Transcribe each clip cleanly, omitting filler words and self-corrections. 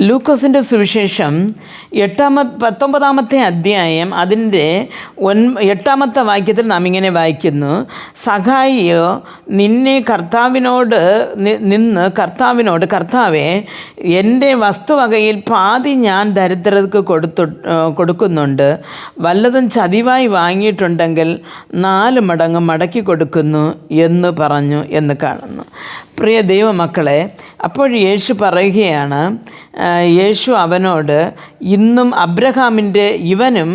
ലൂക്കോസിൻ്റെ സുവിശേഷം 19 അധ്യായം അതിൻ്റെ 8 വാക്യത്തിൽ നാം ഇങ്ങനെ വായിക്കുന്നു. സഖായിയോ നിന്ന് കർത്താവിനോട് കർത്താവേ, എൻ്റെ വസ്തുവകയിൽ പാതി ഞാൻ ദരിദ്രർക്ക് കൊടുക്കുന്നുണ്ട്. വല്ലതും ചതിവായി വാങ്ങിയിട്ടുണ്ടെങ്കിൽ 4 മടങ്ങ് മടക്കി കൊടുക്കുന്നു എന്ന് പറഞ്ഞു എന്ന് കാണുന്നു. പ്രിയ ദൈവമക്കളെ, അപ്പോൾ യേശു പറയുകയാണ്, യേശു അവനോട്, ഇന്നും ഇവനും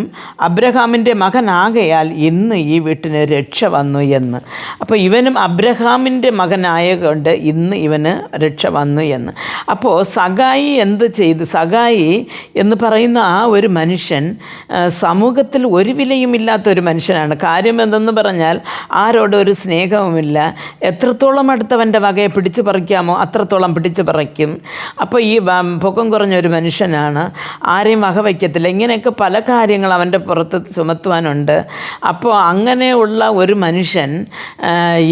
അബ്രഹാമിൻ്റെ മകനാകയാൽ ഇന്ന് ഈ വീട്ടിന് രക്ഷ വന്നു എന്ന്. അപ്പോൾ ഇവനും അബ്രഹാമിൻ്റെ മകനായതുകൊണ്ട് ഇന്ന് ഇവന് രക്ഷ വന്നു എന്ന്. അപ്പോൾ സഖായി എന്ത് ചെയ്തു? സഖായി എന്ന് പറയുന്ന ആ ഒരു മനുഷ്യൻ സമൂഹത്തിൽ ഒരു വിലയുമില്ലാത്തൊരു മനുഷ്യനാണ്. കാര്യം എന്തെന്ന് പറഞ്ഞാൽ ആരോടും ഒരു സ്നേഹവുമില്ല. എത്രത്തോളം അടുത്തവൻ്റെ വകയെ പിടിച്ചു പറിക്കാമോ അത്രത്തോളം പിടിച്ചു പറിക്കും. അപ്പോൾ ഈ പൊക്കം കുറഞ്ഞൊരു മനുഷ്യനാണ്, ആരെയും വകവയ്ക്കത്തില്ല. ഇങ്ങനെയൊക്കെ പല കാര്യങ്ങൾ അവൻ്റെ പുറത്ത് ചുമത്തുവാനുണ്ട്. അപ്പോൾ അങ്ങനെയുള്ള ഒരു മനുഷ്യൻ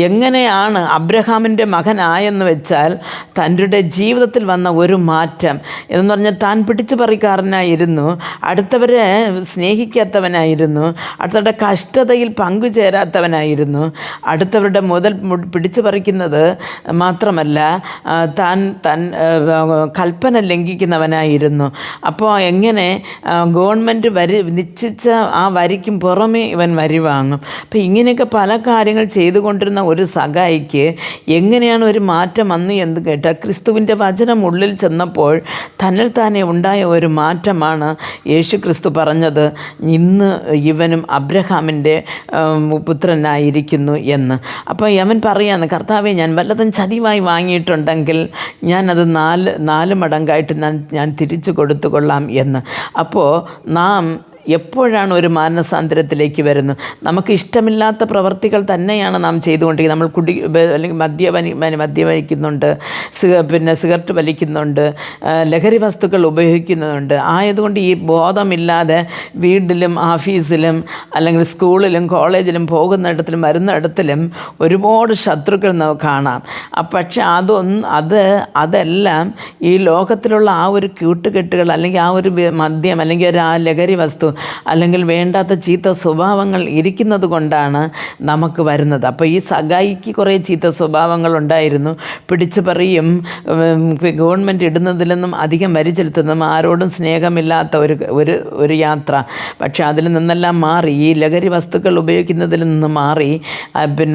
എങ്ങനെയാണ് അബ്രഹാമിൻ്റെ മകനായെന്ന് വെച്ചാൽ തൻ്റെ ജീവിതത്തിൽ വന്ന ഒരു മാറ്റം എന്ന് പറഞ്ഞാൽ താൻ പിടിച്ചു പറിക്കാരനായിരുന്നു, അടുത്തവരെ സ്നേഹിക്കാത്തവനായിരുന്നു, അടുത്തവരുടെ കഷ്ടതയിൽ പങ്കുചേരാത്തവനായിരുന്നു, അടുത്തവരുടെ മുതൽ പിടിച്ചു പറിക്കുന്നത് മാത്രമല്ല താൻ കൽപ്പന ലംഘിക്കുന്നവനായിരുന്നു. അപ്പോൾ എങ്ങനെ ഗവൺമെൻറ് നിശ്ചയിച്ച ആ വരിക്കും പുറമേ ഇവൻ വരി വാങ്ങും. അപ്പോൾ ഇങ്ങനെയൊക്കെ പല കാര്യങ്ങൾ ചെയ്തുകൊണ്ടിരുന്ന ഒരു സഖായിക്ക് എങ്ങനെയാണ് ഒരു മാറ്റം വന്നു എന്ന് കേട്ടാൽ, ക്രിസ്തുവിൻ്റെ വചനം ഉള്ളിൽ ചെന്നപ്പോൾ തന്നിൽ താനെ ഉണ്ടായ ഒരു മാറ്റമാണ് യേശു ക്രിസ്തു പറഞ്ഞത്, ഇന്ന് ഇവനും അബ്രഹാമിൻ്റെ പുത്രനായിരിക്കുന്നു എന്ന്. അപ്പോൾ അവൻ പറയാണ്, കർത്താവേ, ഞാൻ വല്ലതും ചതിവായി വാങ്ങിയിട്ടുണ്ടെങ്കിൽ ഞാനത് 4 മടങ്കായിട്ട് ഞാൻ തിരിച്ചു കൊടുത്തുകൊള്ളാം എന്ന്. അപ്പോൾ നാം എപ്പോഴാണ് ഒരു മാനസാന്തരത്തിലേക്ക് വരുന്നത്? നമുക്ക് ഇഷ്ടമില്ലാത്ത പ്രവർത്തികൾ തന്നെയാണ് നാം ചെയ്തുകൊണ്ടിരിക്കുന്നത്. നമ്മൾ അല്ലെങ്കിൽ മദ്യപിക്കുന്നുണ്ട്, സിഗരറ്റ് വലിക്കുന്നുണ്ട്, ലഹരി വസ്തുക്കൾ ഉപയോഗിക്കുന്നുണ്ട്. ആയതുകൊണ്ട് ഈ ബോധമില്ലാതെ വീട്ടിലും ഓഫീസിലും അല്ലെങ്കിൽ സ്കൂളിലും കോളേജിലും പോകുന്നിടത്തിലും വരുന്നിടത്തിലും ഒരുപാട് ശത്രുക്കൾ നമുക്ക് കാണാം. പക്ഷെ അതെല്ലാം ഈ ലോകത്തിലുള്ള ആ ഒരു കൂട്ടുകെട്ടുകൾ അല്ലെങ്കിൽ ആ ഒരു മദ്യം അല്ലെങ്കിൽ ഒരു ആ ലഹരി വസ്തു അല്ലെങ്കിൽ വേണ്ടാത്ത ചീത്ത സ്വഭാവങ്ങൾ ഇരിക്കുന്നത് കൊണ്ടാണ് നമുക്ക് വരുന്നത്. അപ്പോൾ ഈ സഖായിക്ക് കുറേ ചീത്ത സ്വഭാവങ്ങൾ ഉണ്ടായിരുന്നു. പിടിച്ചു പറയും, ഗവൺമെൻറ് ഇടുന്നതിലൊന്നും അധികം വരി ചെലുത്തുന്നതും, ആരോടും സ്നേഹമില്ലാത്ത ഒരു യാത്ര. പക്ഷെ അതിൽ നിന്നെല്ലാം മാറി ഈ ലഹരി വസ്തുക്കൾ ഉപയോഗിക്കുന്നതിൽ നിന്ന് മാറി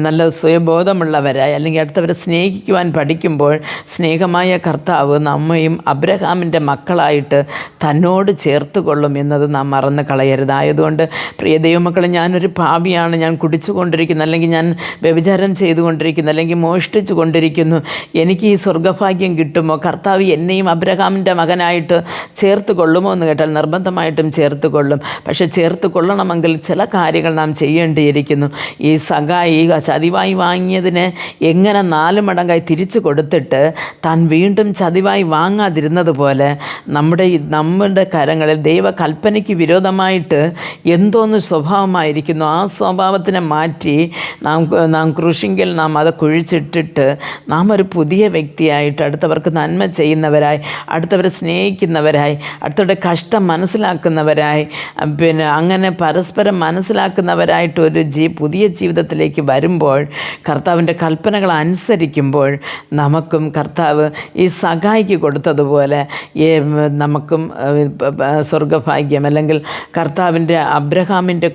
നല്ല സ്വയബോധമുള്ളവരായി അല്ലെങ്കിൽ അടുത്തവരെ സ്നേഹിക്കുവാൻ പഠിക്കുമ്പോൾ സ്നേഹമായ കർത്താവ് നമ്മയും അബ്രഹാമിൻ്റെ മക്കളായിട്ട് തന്നോട് ചേർത്ത് കൊള്ളും എന്നത് നാം മറന്ന് കളയരുത്. ആയതുകൊണ്ട് പ്രിയ ദൈവമക്കളെ, ഞാനൊരു പാപിയാണ്, ഞാൻ കുടിച്ചു കൊണ്ടിരിക്കുന്നു, അല്ലെങ്കിൽ ഞാൻ വ്യഭിചാരം ചെയ്തുകൊണ്ടിരിക്കുന്നു, അല്ലെങ്കിൽ മോഷ്ടിച്ചു കൊണ്ടിരിക്കുന്നു, എനിക്ക് ഈ സ്വർഗ്ഗഭാഗ്യം കിട്ടുമോ? കർത്താവ് എന്നെയും അബ്രഹാമിൻ്റെ മകനായിട്ട് ചേർത്ത് കൊള്ളുമോ എന്ന് കേട്ടാൽ നിർബന്ധമായിട്ടും ചേർത്ത് കൊള്ളും. പക്ഷേ ചേർത്ത് കൊള്ളണമെങ്കിൽ ചില കാര്യങ്ങൾ നാം ചെയ്യേണ്ടിയിരിക്കുന്നു. ഈ സഖായി ചതിവായി വാങ്ങിയതിന് എങ്ങനെ 4 മടങ്ങായി തിരിച്ചു കൊടുത്തിട്ട് താൻ വീണ്ടും ചതിവായി വാങ്ങാതിരുന്നത് പോലെ നമ്മുടെ കരങ്ങളിൽ ദൈവകൽപ്പനയ്ക്ക് വിരോധമായിട്ട് എന്തോന്ന് സ്വഭാവമായിരിക്കുന്നു, ആ സ്വഭാവത്തിനെ മാറ്റി നാം ക്രൂശിങ്കിൽ നാം അത് കുഴിച്ചിട്ടിട്ട് നാം ഒരു പുതിയ വ്യക്തിയായിട്ട് അടുത്തവർക്ക് നന്മ ചെയ്യുന്നവരായി, അടുത്തവരെ സ്നേഹിക്കുന്നവരായി, അടുത്തവരുടെ കഷ്ടം മനസ്സിലാക്കുന്നവരായി, അങ്ങനെ പരസ്പരം മനസ്സിലാക്കുന്നവരായിട്ട് ഒരു പുതിയ ജീവിതത്തിലേക്ക് വരുമ്പോൾ, കർത്താവിൻ്റെ കൽപ്പനകൾ അനുസരിക്കുമ്പോൾ നമുക്കും കർത്താവ് ഈ സഖായിക്ക് കൊടുത്തതുപോലെ നമുക്കും സ്വർഗ്ഗഭാഗ്യം അല്ലെങ്കിൽ കർത്താവിൻ്റെ അബ്രഹാമിൻ്റെ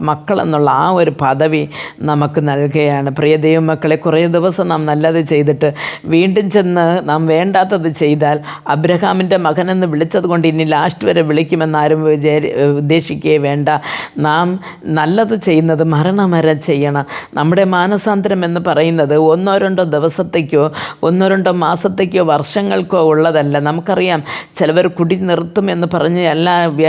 മക്കളെന്നുള്ള ആ ഒരു പദവി നമുക്ക് നൽകുകയാണ്. പ്രിയ ദൈവമക്കളെ, കുറേ ദിവസം നാം നല്ലത് ചെയ്തിട്ട് വീണ്ടും ചെന്ന് നാം വേണ്ടാത്തത് ചെയ്താൽ അബ്രഹാമിൻ്റെ മകനെന്ന് വിളിച്ചത് കൊണ്ട് ഇനി ലാസ്റ്റ് വരെ വിളിക്കുമെന്നാരും ഉദ്ദേശിക്കുകയേ വേണ്ട. നാം നല്ലത് ചെയ്യുന്നത് മരണം വരെ ചെയ്യണം. നമ്മുടെ മാനസാന്തരം എന്ന് പറയുന്നത് 1-2 ദിവസത്തേക്കോ 1-2 മാസത്തേക്കോ വർഷങ്ങൾക്കോ ഉള്ളതല്ല. നമുക്കറിയാം, ചിലവർ കുടി നിർത്തും എന്ന് പറഞ്ഞ്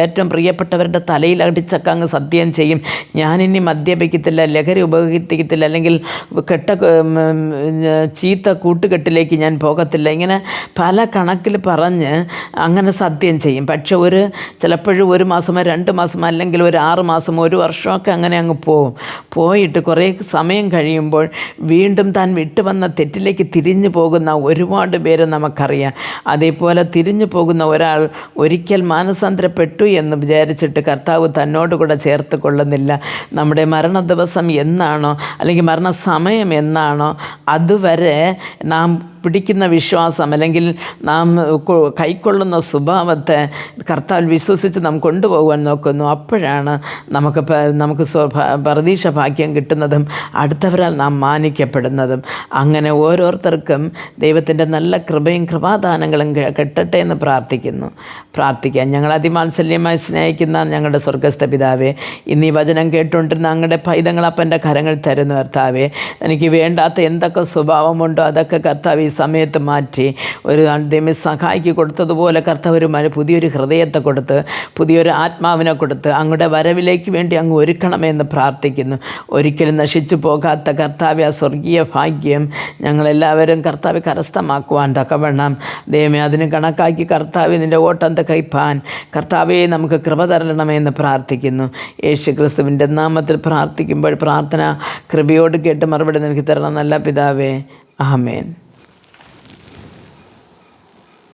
ഏറ്റവും പ്രിയപ്പെട്ടവരുടെ തലയിൽ അടിച്ചൊക്കെ അങ്ങ് സത്യം ചെയ്യും, ഞാനിനി മദ്യപിക്കത്തില്ല, ലഹരി ഉപയോഗിക്കത്തില്ല, അല്ലെങ്കിൽ ചീത്ത കൂട്ടുകെട്ടിലേക്ക് ഞാൻ പോകത്തില്ല, ഇങ്ങനെ പല കണക്കിൽ പറഞ്ഞ് അങ്ങനെ സത്യം ചെയ്യും. പക്ഷെ ചിലപ്പോഴും 1 മാസമോ 2 മാസമോ അല്ലെങ്കിൽ ഒരു 6 മാസമോ 1 വർഷമൊക്കെ അങ്ങനെ അങ്ങ് പോയിട്ട് കുറേ സമയം കഴിയുമ്പോൾ വീണ്ടും താൻ വിട്ടുവന്ന തെറ്റിലേക്ക് തിരിഞ്ഞു പോകുന്ന ഒരുപാട് പേര് നമുക്കറിയാം. അതേപോലെ തിരിഞ്ഞു പോകുന്ന ഒരാൾ ഒരിക്കൽ മാനസാന്തരപ്പെട്ടു എന്ന് വിചാരിച്ചിട്ട് കർത്താവ് തന്നോട് കൂടെ ചേർത്ത് കൊള്ളുന്നില്ല. നമ്മുടെ മരണ ദിവസം എന്നാണോ അല്ലെങ്കിൽ മരണസമയം എന്നാണോ അതുവരെ നാം പിടിക്കുന്ന വിശ്വാസം അല്ലെങ്കിൽ നാം കൈക്കൊള്ളുന്ന സ്വഭാവത്തെ കർത്താവിൽ വിശ്വസിച്ച് നാം കൊണ്ടുപോകാൻ നോക്കുന്നു. അപ്പോഴാണ് നമുക്ക് പരദീശ ഭാഗ്യം കിട്ടുന്നതും അടുത്തവരാൽ നാം മാനിക്കപ്പെടുന്നതും. അങ്ങനെ ഓരോരുത്തർക്കും ദൈവത്തിൻ്റെ നല്ല കൃപയും കൃപാദാനങ്ങളും കിട്ടട്ടെ എന്ന് പ്രാർത്ഥിക്കാം. ഞങ്ങൾ അതിമാത്സല്യമായി സ്നേഹിക്കുന്ന ഞങ്ങളുടെ സ്വർഗ്ഗസ്ഥ പിതാവേ, ഇന്ന് ഈ വചനം കേട്ടുകൊണ്ടിരുന്ന ഞങ്ങളുടെ പൈതങ്ങളപ്പൻ്റെ കരങ്ങൾ തരുന്ന കർത്താവേ, എനിക്ക് വേണ്ടാത്ത എന്തൊക്കെ സ്വഭാവമുണ്ടോ അതൊക്കെ കർത്താവ് ഈ സമയത്ത് മാറ്റി ഒരു ദൈവം സഹായിക്ക് കൊടുത്തതുപോലെ കർത്താവ് പുതിയൊരു ഹൃദയത്തെ കൊടുത്ത് പുതിയൊരു ആത്മാവിനെ കൊടുത്ത് അങ്ങയുടെ വരവിലേക്ക് വേണ്ടി അങ്ങ് ഒരുക്കണമെന്ന് പ്രാർത്ഥിക്കുന്നു. ഒരിക്കലും നശിച്ചു പോകാത്ത കർത്താവെ ആ സ്വർഗീയ ഭാഗ്യം ഞങ്ങളെല്ലാവരും കർത്താവ് കരസ്ഥമാക്കുവാൻ തക്കവണ്ണം ദൈവമേ അതിന് കണക്കാക്കി കർത്താവ് നിൻ്റെ ഓട്ടം തികയ്പ്പാൻ കർത്താവെ നമുക്ക് കൃപ തരണമെന്ന് പ്രാർത്ഥിക്കുന്നു. യേശു ക്രിസ്തുവിൻ്റെ നാമത്തിൽ പ്രാർത്ഥിക്കുമ്പോൾ പ്രാർത്ഥന കൃപയോട് കേട്ട് മറുപടി നൽകി തരണം നല്ല പിതാവേ. ആമേൻ.